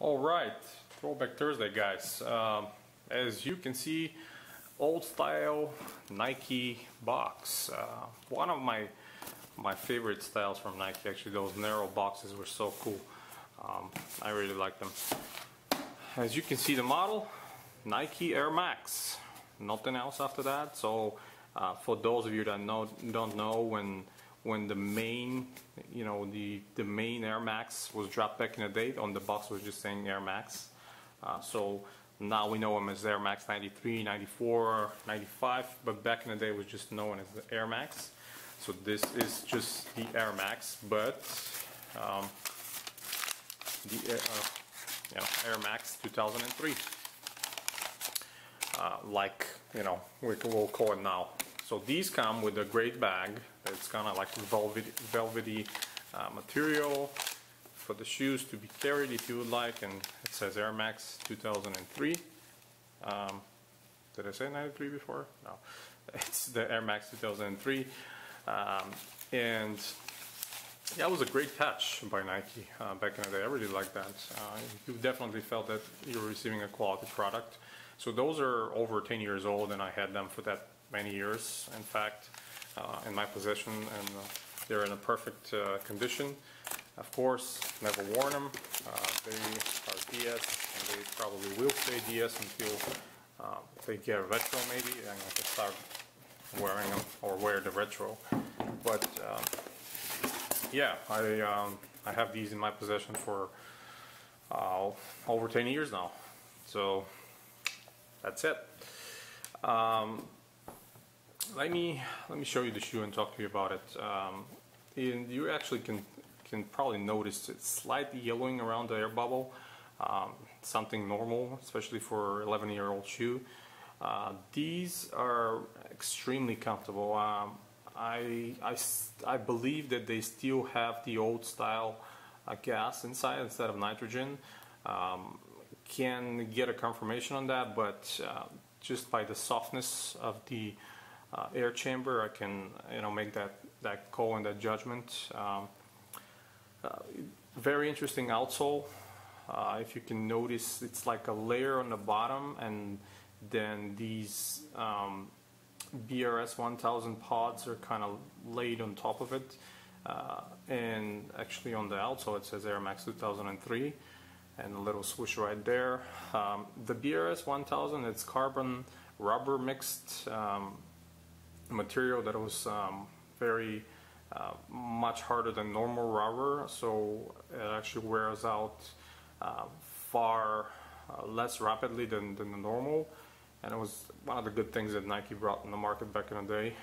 Alright, Throwback Thursday, guys. As you can see, old style Nike box. One of my favorite styles from Nike. Actually, those narrow boxes were so cool. I really like them. As you can see, the model, Nike Air Max. Nothing else after that. So for those of you that don't know, when the main, the main Air Max was dropped back in the day, on the box was just saying Air Max. So now we know them as Air Max 93, 94, 95, but back in the day it was just known as the Air Max. So this is just the Air Max, but Air Max 2003, we'll call it now. So these come with a great bag. It's kind of like velvety material for the shoes to be carried if you would like, and it says Air Max 2003. Did I say 93 before? No, it's the Air Max 2003. And yeah, it was a great touch by Nike back in the day. I really like that. You definitely felt that you were receiving a quality product. So those are over 10 years old, and I had them for that many years, in fact, in my possession, and they're in a perfect condition. Of course, never worn them. They are DS, and they probably will stay DS until they get retro, maybe, and I can start wearing them or wear the retro. But yeah, I have these in my possession for over 10 years now. So that's it. Let me show you the shoe and talk to you about it. And you actually can probably notice it's slightly yellowing around the air bubble. Something normal, especially for 11-year-old shoe. These are extremely comfortable. I believe that they still have the old style gas inside instead of nitrogen. Can get a confirmation on that, but just by the softness of the air chamber, I can make that call and that judgment. Very interesting outsole. If you can notice, it's like a layer on the bottom, and then these BRS 1000 pods are kind of laid on top of it. And actually on the outsole it says Air Max 2003. And a little swoosh right there. The BRS 1000, it's carbon rubber mixed material that was very much harder than normal rubber, so it actually wears out far less rapidly than the normal, and it was one of the good things that Nike brought in the market back in the day.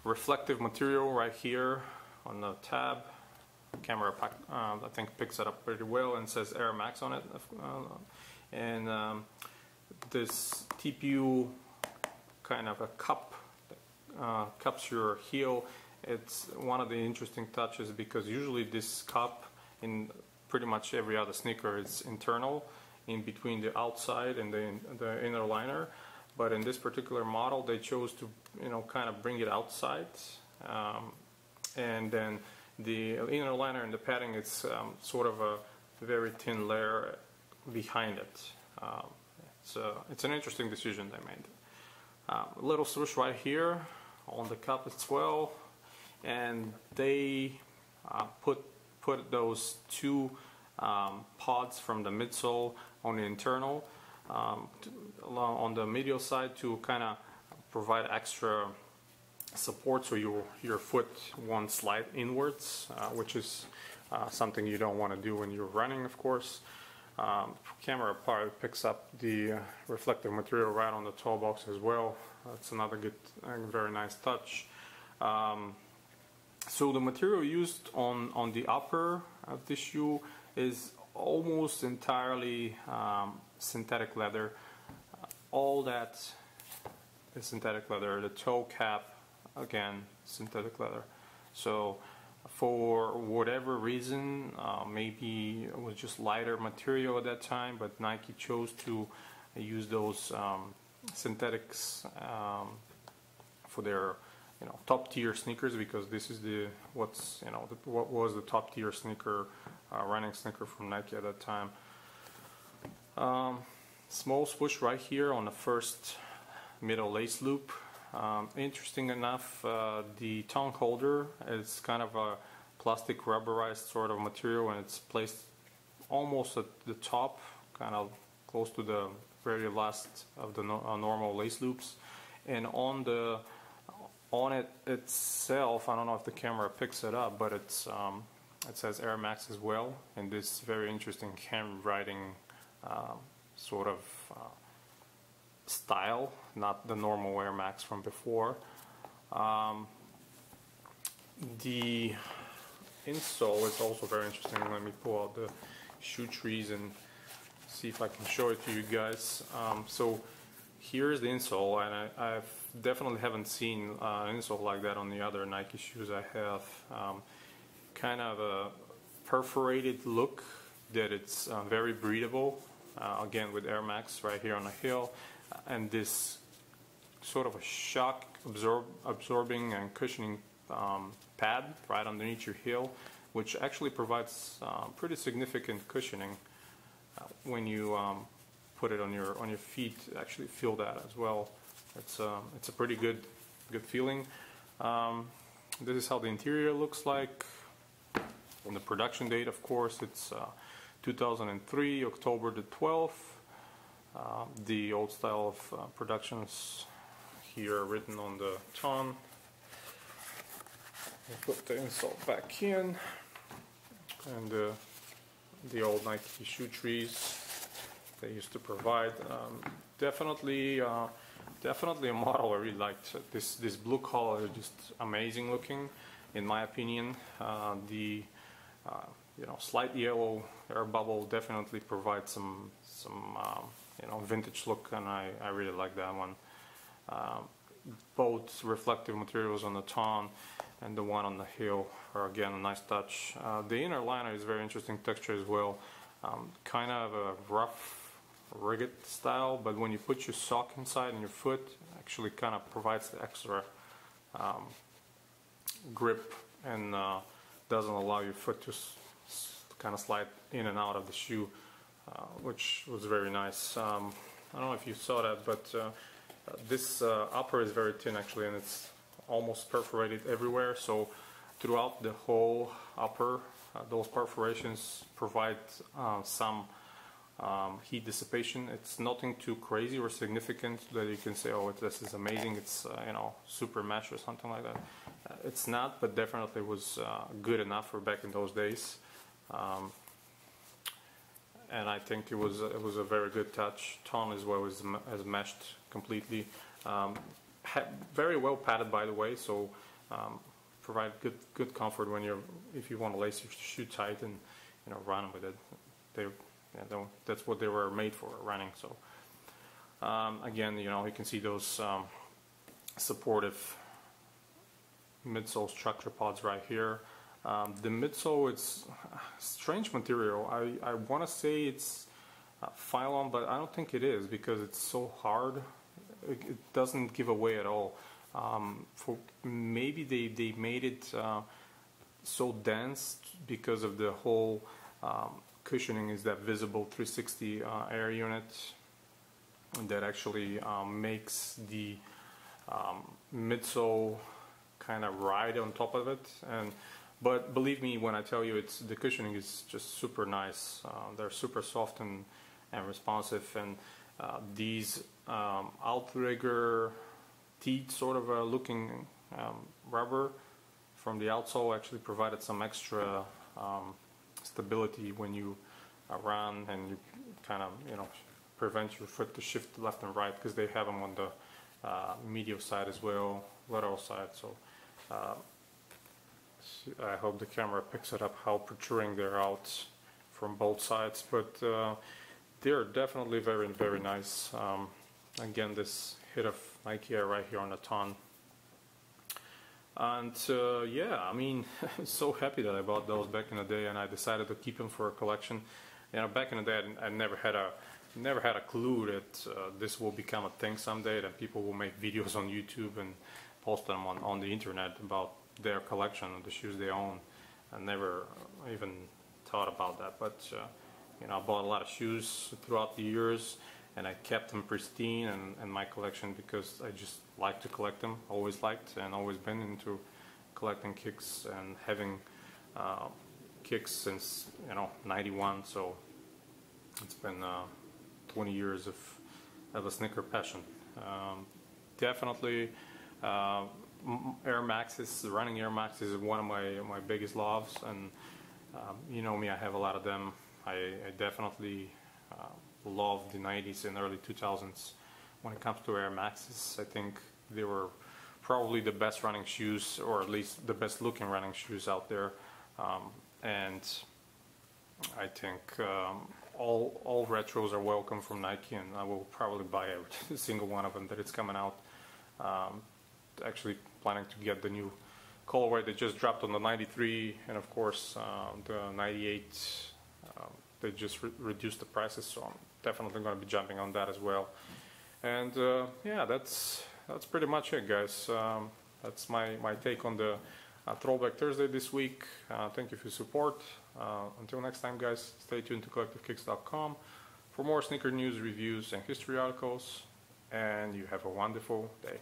Reflective material right here on the tab. Camera I think picks it up pretty well and says Air Max on it, and this TPU kind of a cup that cups your heel. It's one of the interesting touches because usually this cup in pretty much every other sneaker is internal in between the outside and the inner liner, but in this particular model they chose to kind of bring it outside, and then the inner liner and the padding, it's sort of a very thin layer behind it. It's an interesting decision they made. A little swoosh right here on the cup as well, and they put those two pods from the midsole on the internal on the medial side to kind of provide extra support so your foot won't slide inwards, which is something you don't want to do when you're running, of course. Camera part picks up the reflective material right on the toe box as well. That's another good, very nice touch. So the material used on the upper of the shoe is almost entirely synthetic leather. All that is synthetic leather. The toe cap, again, synthetic leather. So for whatever reason, maybe it was just lighter material at that time, but Nike chose to use those synthetics for their top tier sneakers, because this is what was the top tier sneaker, running sneaker from Nike at that time. Small swoosh right here on the first middle lace loop. Interesting enough, the tongue holder is kind of a plastic rubberized sort of material, and it's placed almost at the top, kind of close to the very last of the normal lace loops. And on it itself, I don't know if the camera picks it up, but it says Air Max as well, and this very interesting handwriting sort of style, not the normal Air Max from before. The insole is also very interesting. Let me pull out the shoe trees and see if I can show it to you guys. So here's the insole, and I definitely haven't seen an insole like that on the other Nike shoes I have. Kind of a perforated look that it's very breathable, again with Air Max right here on the heel, and this sort of a shock absorbing and cushioning pad right underneath your heel, which actually provides pretty significant cushioning when you put it on your feet. Actually feel that as well. It's a pretty good feeling. This is how the interior looks like. On the production date, of course, it's 2003, October the 12th. The old style of productions here written on the tongue. We'll put the insole back in, and the old Nike shoe trees they used to provide. Definitely a model I really liked. This blue color is just amazing looking, in my opinion. The slight yellow air bubble definitely provides some vintage look, and I really like that one. Both reflective materials on the tongue and the one on the heel are again a nice touch. The inner liner is very interesting texture as well. Kind of a rough, rigid style, but when you put your sock inside and your foot, actually kind of provides the extra grip, and doesn't allow your foot to kind of slide in and out of the shoe, which was very nice. I don't know if you saw that, but this upper is very thin actually, and it's almost perforated everywhere. So throughout the whole upper, those perforations provide some heat dissipation. It's nothing too crazy or significant that you can say, oh, this is amazing, it's super mesh or something like that. It's not, but definitely was good enough for back in those days. And I think it was a very good touch. Tongue as well as meshed completely. Very well padded, by the way, so provide good comfort when if you want to lace your shoe tight and run with it. That's what they were made for, running. So again, you can see those supportive midsole structure pods right here. The midsole, it's strange material. I want to say it's Phylon, but I don't think it is, because it's so hard. It doesn't give away at all. Maybe they made it so dense because of the whole cushioning is that visible 360 air unit that actually makes the midsole kind of ride on top of it. But believe me when I tell you, the cushioning is just super nice. They're super soft and responsive, and these outrigger teeth sort of looking rubber from the outsole actually provided some extra stability when you run, and you kind of prevent your foot to shift left and right, because they have them on the medial side as well, lateral side. So I hope the camera picks it up how protruding they're out from both sides, but they're definitely very, very nice. Again, this hit of Nike Air right here on the tongue. And yeah, I mean, so happy that I bought those back in the day, and I decided to keep them for a collection. Back in the day, I never had a clue that this will become a thing someday, that people will make videos on YouTube and post them on the internet about their collection of the shoes they own. I never even thought about that, but you know, I bought a lot of shoes throughout the years, and I kept them pristine in my collection because I just like to collect them. Always liked and always been into collecting kicks and having kicks since, you know, '91. So it's been 20 years of a sneaker passion. Definitely Air Maxes, running Air Maxes is one of my biggest loves, and you know me, I have a lot of them. I definitely love the 90s and early 2000s when it comes to Air Maxes. I think they were probably the best running shoes, or at least the best looking running shoes out there, and I think all retros are welcome from Nike, and I will probably buy every single one of them that it's coming out. Actually planning to get the new colorway that just dropped on the 93, and of course the 98. They just reduced the prices, so I'm definitely going to be jumping on that as well. And yeah, that's pretty much it, guys. That's my take on the Throwback Thursday this week. Thank you for your support. Until next time, guys, stay tuned to CollectiveKicks.com for more sneaker news, reviews, and history articles. And you have a wonderful day.